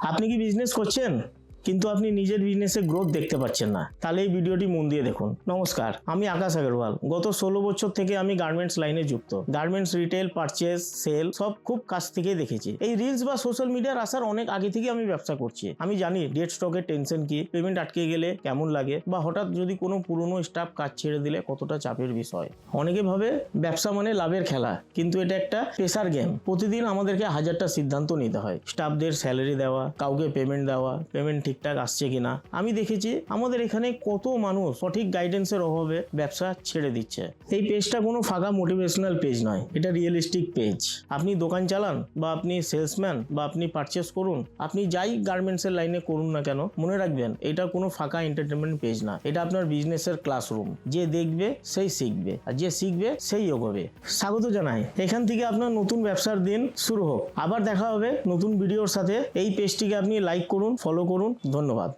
আপনি কি বিজনেস করছেন কিন্তু আপনি নিজের বিজনেসে গ্রোথ দেখতে পাচ্ছেন না? তাহলে এই ভিডিওটি মন দিয়ে দেখুন। নমস্কার, আমি আকাশ আগরওয়াল। গত 16 বছর থেকে আমি গার্মেন্টস লাইনে যুক্ত। গার্মেন্টস রিটেল, পারচেজ, সেল সব খুব কাছ থেকেই দেখেছি। এই রিলস বা সোশ্যাল মিডিয়ার আসার অনেক আগে থেকে আমি ব্যবসা করছি। আমি জানি ডেড স্টকের টেনশন কি, পেমেন্ট আটকে গেলে কেমন লাগে, বা হঠাৎ যদি কোনো পুরনো স্টাফ কাজ ছেড়ে দিলে কতটা চাপের বিষয়। অনেকে ভাবে ব্যবসা মানে লাভের খেলা, কিন্তু এটা একটা প্রেসার গেম। প্রতিদিন আমাদেরকে হাজারটা সিদ্ধান্ত নিতে হয়। স্টাফদের স্যালারি দেওয়া, কাউকে পেমেন্ট দেওয়া, পেমেন্ট ঠিকঠাক আসছে কিনা। আমি দেখেছি আমাদের এখানে কত মানুষ সঠিক গাইডেন্সের অভাবে ব্যবসা ছেড়ে দিচ্ছে। এই পেজটা কোনো ফাঁকা মোটিভেশনাল পেজ নয়, এটা রিয়েলিস্টিক পেজ। আপনি দোকান চালান, বা আপনি সেলসম্যান, বা আপনি পারচেস করুন, আপনি যাই গার্মেন্টসের লাইনে করুন না কেন, মনে রাখবেন এটা কোনো ফাঁকা এন্টারটেনমেন্ট পেজ না। এটা আপনার বিজনেসের ক্লাসরুম। যে দেখবে সেই শিখবে, আর যে শিখবে সেই এগোবে। স্বাগত জানাই। এখান থেকে আপনার নতুন ব্যবসার দিন শুরু হোক। আবার দেখা হবে নতুন ভিডিওর সাথে। এই পেজটিকে আপনি লাইক করুন, ফলো করুন। ধন্যবাদ।